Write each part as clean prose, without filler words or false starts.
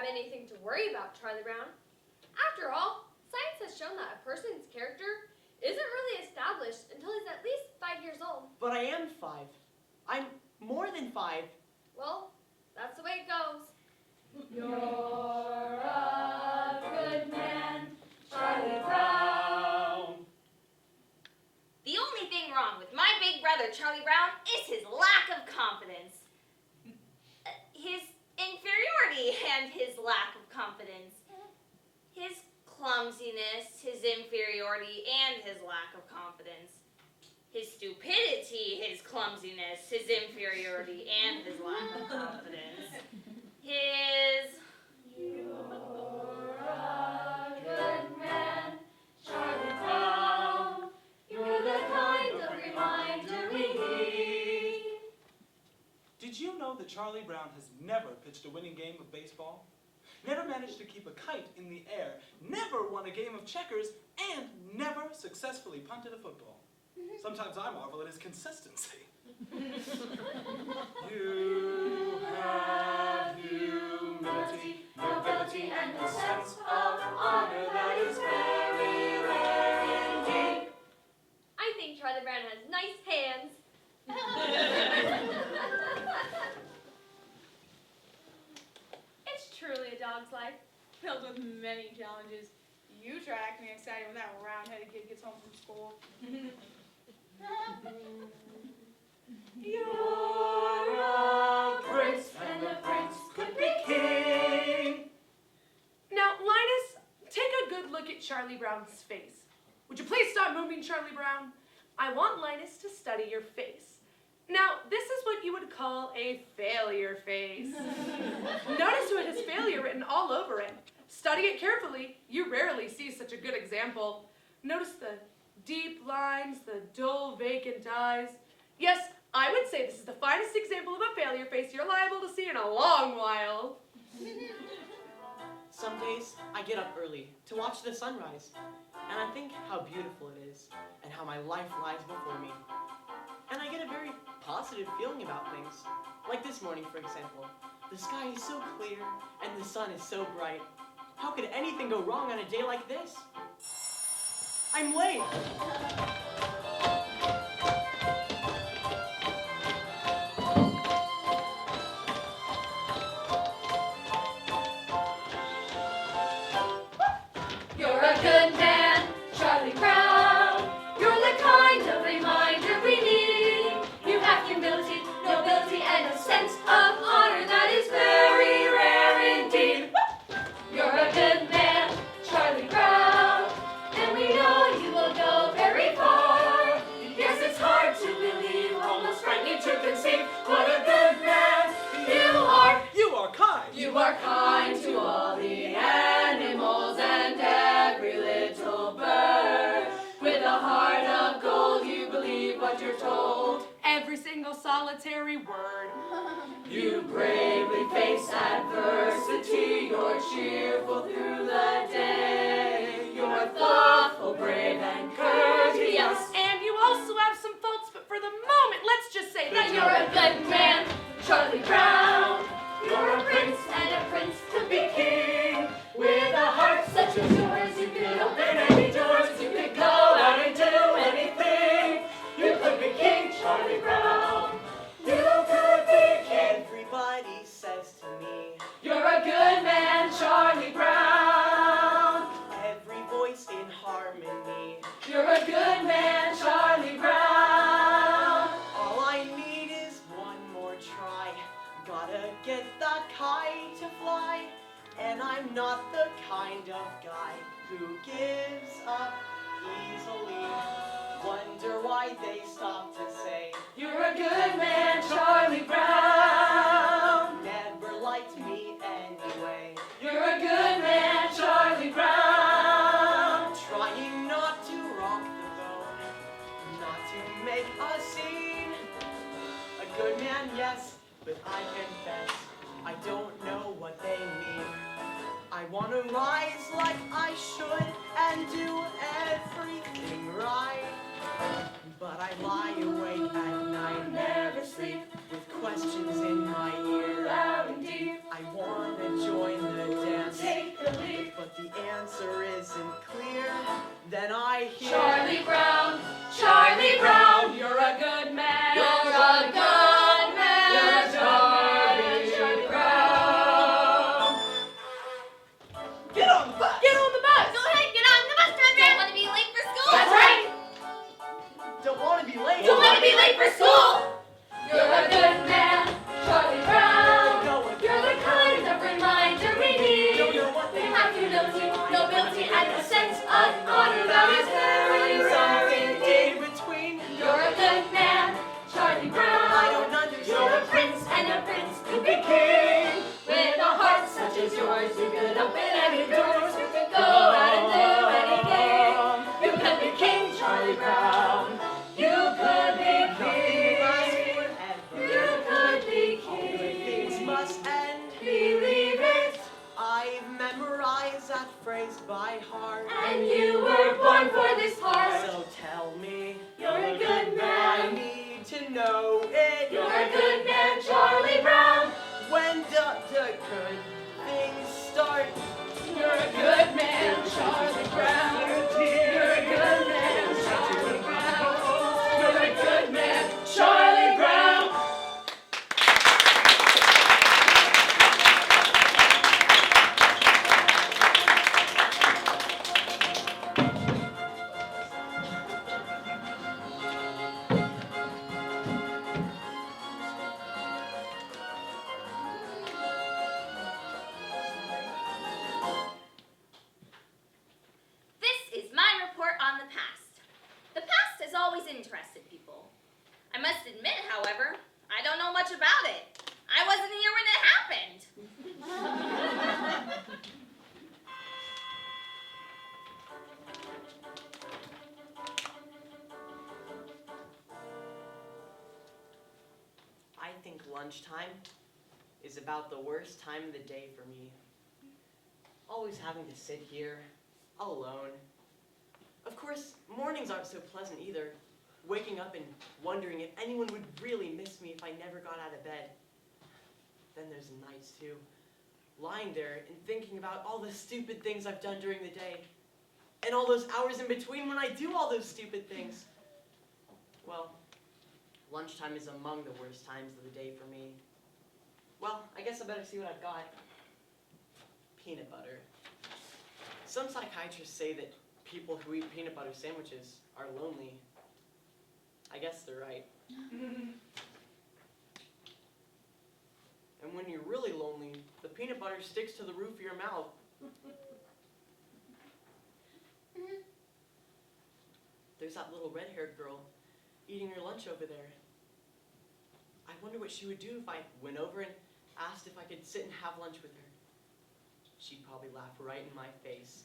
anything to worry about, Charlie Brown. After all, science has shown that a person's character isn't really established until he's at least 5 years old. But I am 5. I'm more than 5. Well, that's the way it goes. You're a good man, Charlie Brown. The only thing wrong with my big brother, Charlie Brown, is his lack of confidence. His inferiority and his lack of confidence. His clumsiness, his inferiority, and his lack of confidence. His stupidity, his clumsiness, his inferiority, and his lack of confidence. His... You're a good man, Charlie Brown. You're the kind of reminder we need. Did you know that Charlie Brown has never pitched a winning game of baseball? Never managed to keep a kite in the air, never won a game of checkers, and never successfully punted a football. Sometimes I marvel at his consistency. You have humility, nobility, and a sense of honor that is very rare indeed. I think Charlie Brown has nice hands. It's truly a dog's life, filled with many challenges. You try acting excited when that round-headed kid gets home from school. You're a prince, and a prince could be king. Now, Linus, take a good look at Charlie Brown's face. Would you please stop moving, Charlie Brown? I want Linus to study your face. Now, this is what you would call a failure face. Notice how it has failure written all over it. Study it carefully. You rarely see such a good example. Notice the deep lines, the dull, vacant eyes. Yes, I would say this is the finest example of a failure face you're liable to see in a long while. Some days, I get up early to watch the sunrise, and I think how beautiful it is, and how my life lies before me. And I get a very positive feeling about things. Like this morning, for example. The sky is so clear, and the sun is so bright. How could anything go wrong on a day like this? I'm late! You're a good man, Charlie Brown. You're the kind of reminder we need. You have humility, nobility, and a sense of honor that is very rare indeed. You're a good man, Charlie Brown, and we know you will go very far. Yes, it's hard to believe, almost frightening to conceive what a good man you are. You are kind! You are kind to all the animals and every little bird. With a heart of gold, you believe what you're told. Every single solitary word. You bravely face adversity. You're cheerful through the day. You're thoughtful, brave, and courteous. And you also have some faults, but for the moment, let's just say that You're a good man, Charlie Brown. You're a prince, and a prince could be king. With a heart such as yours, you could open any doors. You could go out and do anything. You could be King Charlie Brown. You could be king. Everybody says to me, You're a good man, Charlie Brown. every voice in harmony. You're a good man, Charlie Brown. All I need is one more try. Gotta get that kite to fly. And I'm not the kind of guy who gives up easily. Wonder why they stop to say, You're a good man, Charlie Brown. never liked me anyway. You're a good man, Charlie Brown. Trying not to rock the boat, not to make a scene. A good man, yes, but I confess, I don't know what they mean. I want to rise like I should and do everything right. But I lie awake at night, never sleep, with questions in my ear. Loud and deep. I want to join the to be late for school. You're a good man, Charlie Brown. You're the kind of reminder we need. You have humility, nobility, and a sense of honor that is very rare indeed. Between. You're a good man, Charlie Brown. I don't understand. You're a prince, and a prince could be king. With a heart such as yours, you could open any doors. You could go out and do anything. You could be King Charlie Brown. You could be king. You could be Things king. must end. Believe it. I've memorized that phrase by heart. And you were born for this part. So tell me, You're a good I man. need to know it. You're a good man, Charlie Brown. When do the good things start? You're a good man, Charlie Brown. You're a good man, Charlie Brown. You're a good man, Charlie Brown. This is my report on the past. The past has always interested people. I must admit, however, I don't know much about it. I wasn't here when it happened. I think lunchtime is about the worst time of the day for me. Always having to sit here, alone. Of course, mornings aren't so pleasant either. Waking up and wondering if anyone would really miss me if I never got out of bed. Then there's the nights too. Lying there and thinking about all the stupid things I've done during the day. And all those hours in between when I do all those stupid things. Well, lunchtime is among the worst times of the day for me. Well, I guess I better see what I've got. Peanut butter. Some psychiatrists say that people who eat peanut butter sandwiches are lonely. I guess they're right. And when you're really lonely, the peanut butter sticks to the roof of your mouth. There's that little red-haired girl eating her lunch over there. I wonder what she would do if I went over and asked if I could sit and have lunch with her. She'd probably laugh right in my face.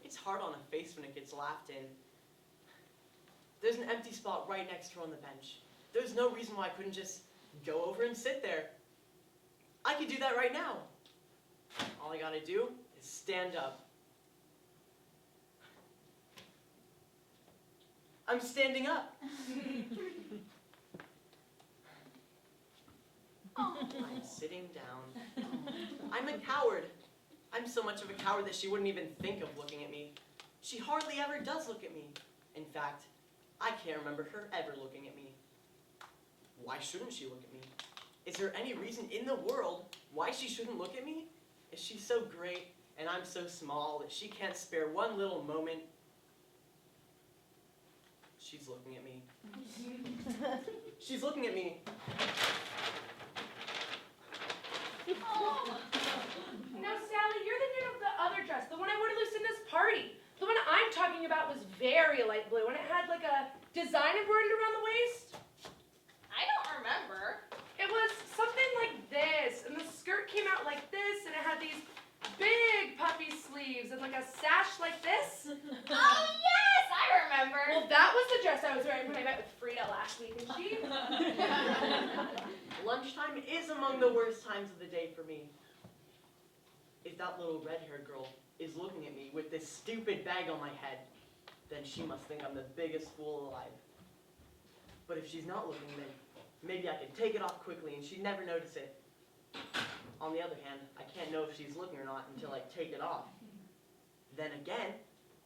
It's hard on a face when it gets laughed in. There's an empty spot right next to her on the bench. There's no reason why I couldn't just go over and sit there. I could do that right now. All I gotta do is stand up. I'm standing up. I'm sitting down. I'm a coward. I'm so much of a coward that she wouldn't even think of looking at me. She hardly ever does look at me. In fact, I can't remember her ever looking at me. Why shouldn't she look at me? Is there any reason in the world why she shouldn't look at me? Is she so great and I'm so small that she can't spare one little moment? She's looking at me. She's looking at me. Now, Sally, you're thinking of the other dress, the one I wore to Lucinda's party. The one I'm talking about was very light blue, and it had like a design embroidered around the waist. I don't remember. It was something like this, and the skirt came out like this, and it had these big puffy sleeves and like a sash like this. Oh, yes, I remember. Well, that was the dress I was wearing when I met with Frida last week, and she... Lunchtime is among the worst times of the day for me. If that little red-haired girl is looking at me with this stupid bag on my head, then she must think I'm the biggest fool alive. But if she's not looking, then maybe I could take it off quickly and she'd never notice it. On the other hand, I can't know if she's looking or not until I take it off. Then again,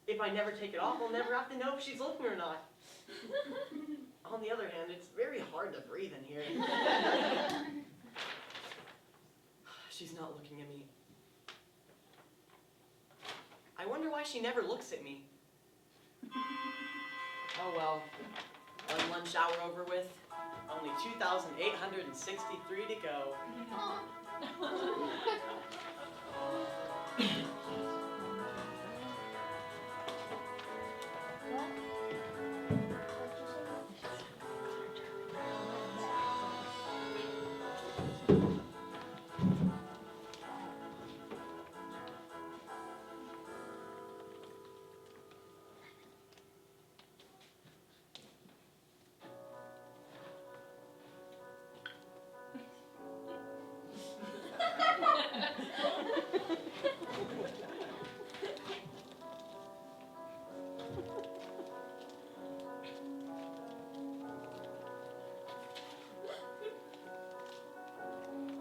if I never take it off, I'll never have to know if she's looking or not. On the other hand, it's very hard to breathe in here. She's not looking at me. I wonder why she never looks at me. Oh well, lunch hour over with. Only 2,863 to go.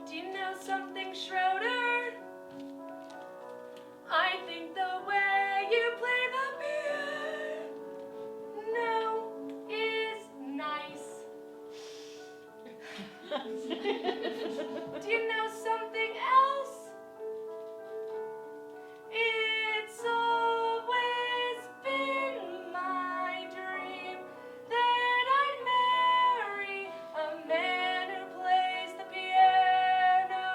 Do you know something, Schroder? I think the way you play the piano is nice. Do you know something else? It's always been my dream that I'd marry a man who plays the piano.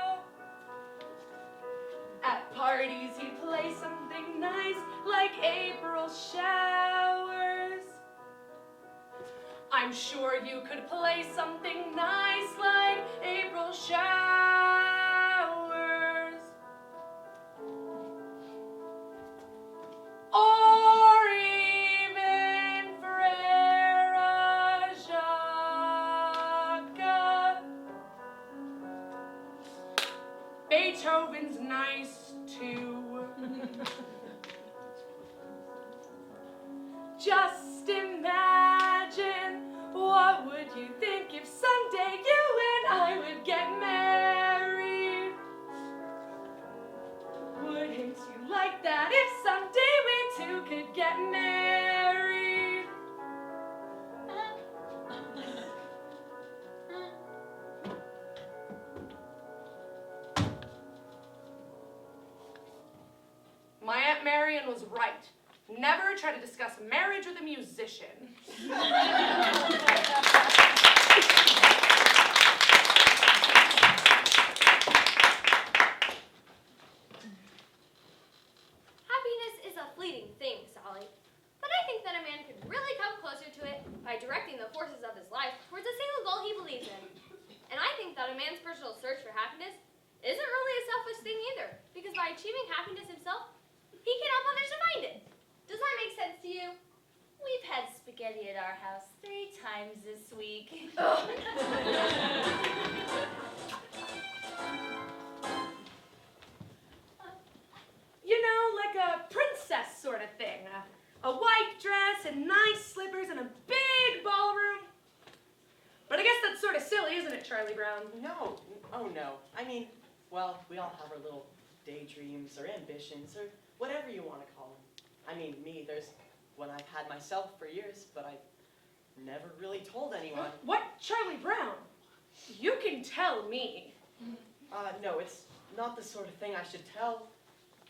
At parties he'd play something nice like April showers. I'm sure you could play something nice like April showers. Or even Frere Jacques. Beethoven's nice too. Just imagine, what would you think if someday you and I would get married? Wouldn't you like that if someday we two could get married? My Aunt Marion was right. Never try to discuss marriage with a musician. Happiness is a fleeting thing, Sally. But I think that a man could really come closer to it by directing the forces of his life towards a single goal he believes in. And I think that a man's personal search for happiness isn't really a selfish thing either, because by achieving happiness himself, he can help others to find it. Does that make sense to you? We've had spaghetti at our house 3 times this week. You know, like a princess sort of thing. A white dress and nice slippers and a big ballroom. But I guess that's sort of silly, isn't it, Charlie Brown? No, oh no. I mean, well, we all have our little daydreams or ambitions or whatever you want to call them. I mean, me, there's one I've had myself for years, but I've never really told anyone. What, Charlie Brown? You can tell me. No, it's not the sort of thing I should tell.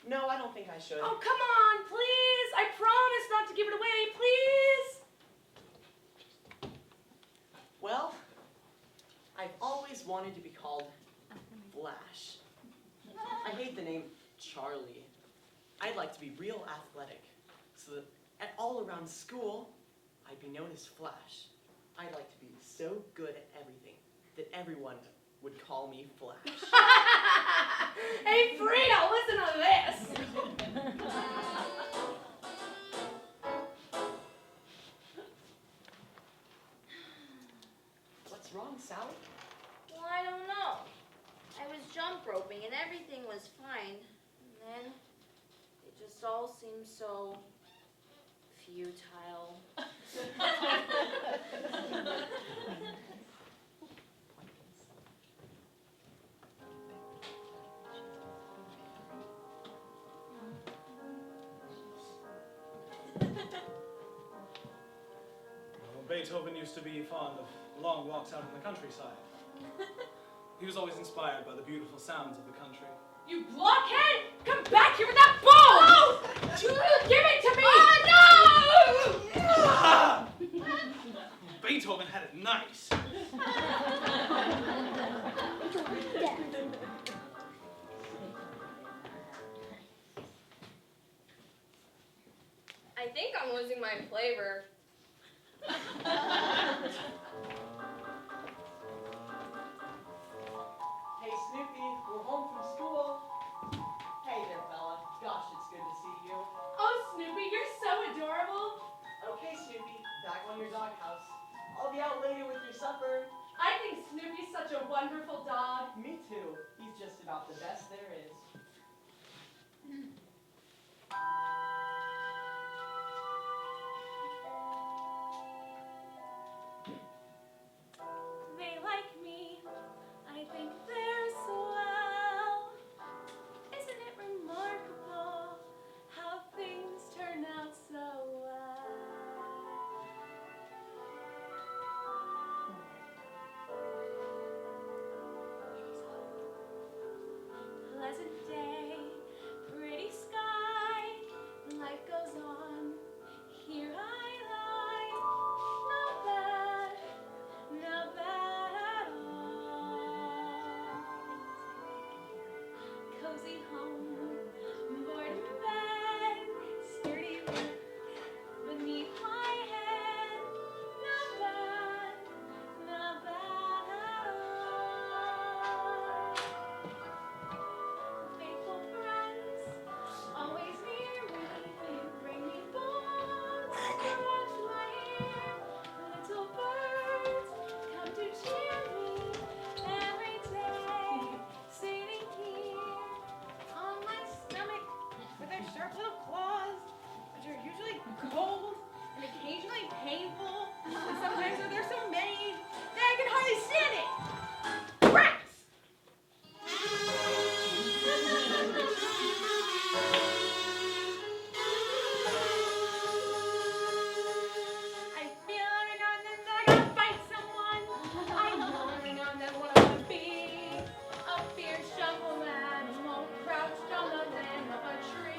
No, I don't think I should. Oh, come on, please. I promise not to give it away, please. Well, I've always wanted to be called Flash. I hate the name Charlie. I'd like to be real athletic, so that all around school, I'd be known as Flash. I'd like to be so good at everything that everyone would call me Flash. Hey, Frida, listen to this. What's wrong, Sally? Well, I don't know. I was jump roping and everything was fine. And then it just all seemed so futile. Beethoven used to be fond of long walks out in the countryside. He was always inspired by the beautiful sounds of the country. You blockhead! Come back here with that ball! No! Give it to me! Oh, no! Beethoven had it nice. I think I'm losing my flavor. Hey, Snoopy, we're home from school. Hey there, fella. Gosh, it's good to see you. Oh, Snoopy, you're so adorable. Okay, Snoopy, back on your doghouse. I'll be out later with your supper. I think Snoopy's such a wonderful dog. Me too. He's just about the best there is. They like me. I think they're swell. Isn't it remarkable how things turn out so well? Pleasant day, pretty sky, life goes on. Here I lie, not bad. Not bad at all. Cozy home, board and bed, sturdy work beneath my head. Not bad at all. Faithful friends, always near me, bring me bones, scratch my ear. Little birds come to cheer me every day, sitting here on my stomach with their sharp little claws, which are usually cold and occasionally painful, and sometimes there's so many that I can hardly stand it. Rats! I feel every now and then that I gotta fight someone. I know every now and then what I wanna be. A fierce jungle animal crouched on the limb of a tree.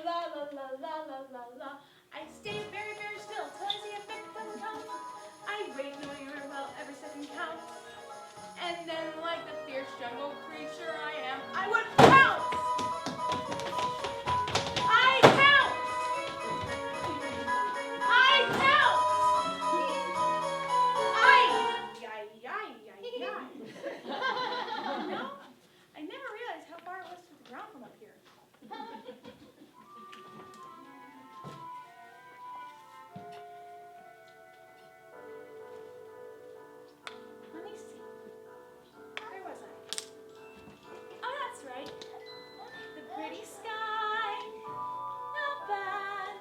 La la la la la la la la. I stay very, very still till I see a victim come. I wait really, really well, every second counts. And then, like the fierce jungle creature I am, I would pounce! I pounce! I pounce! No, I never realized how far it was to the ground from up here. Let me see. Where was I? Oh, that's right. The pretty sky. Not bad.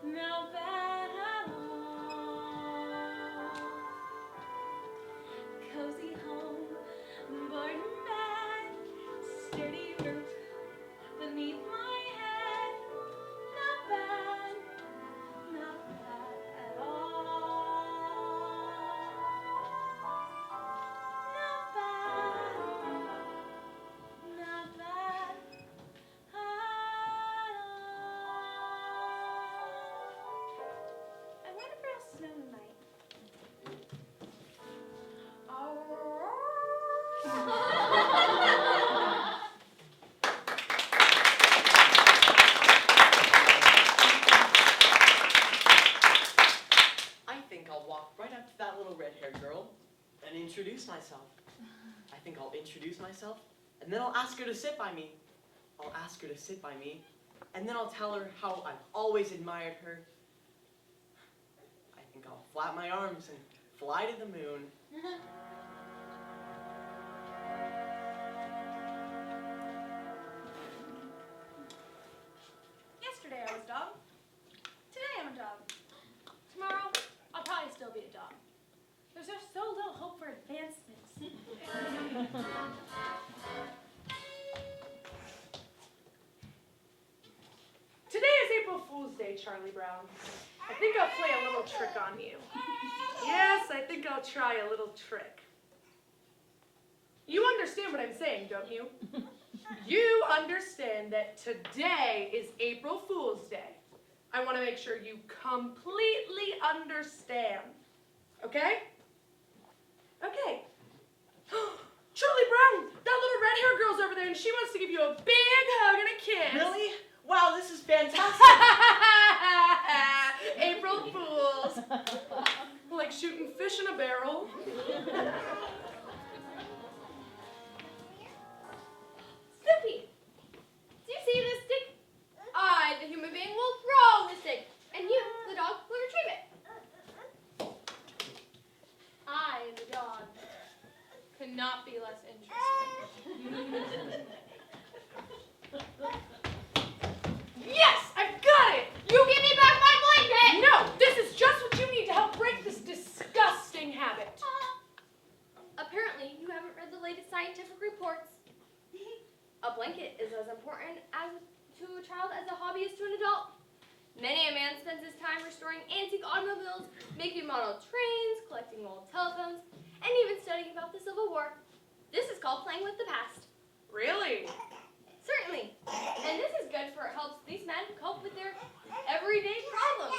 Not bad at all. Cozy home. Board and bed. Sturdy roof beneath my head. Not bad. Not bad at all. Not bad. Not bad at all. I wonder if it'll snow tonight. I think I'll walk right up to that little red-haired girl and introduce myself. I think I'll introduce myself, and then I'll ask her to sit by me. I'll ask her to sit by me, and then I'll tell her how I've always admired her. I think I'll flap my arms and fly to the moon. Yesterday I was a dog. Today I'm a dog. Tomorrow I'll probably still be a dog. There's just so little hope for advancements. Today is April Fool's Day, Charlie Brown. I think I'll play a little trick on you. Yes, I think I'll try a little trick. You understand what I'm saying, don't you? You understand that today is April Fool's Day. I want to make sure you completely understand. Okay? Okay. Charlie Brown, that little red-haired girl's over there, and she wants to give you a big hug and a kiss. Really? Wow, this is fantastic. April Fools. Like shooting fish in a barrel. Snoopy, do you see this stick? I, the human being, will throw the stick, and you, the dog, will retrieve it. I, the dog, Cannot be less interesting. Yes, I've got it! You give me back my blanket! No, this is just what you need to help break this disgusting habit. Apparently, you haven't read the latest scientific reports. A blanket is as important to a child as a hobby is to an adult. Many a man spends his time restoring antique automobiles, making model trains, collecting old telephones, and even studying about the Civil War. This is called playing with the past. Really? Certainly. And this is good for it helps these men cope with their everyday problems.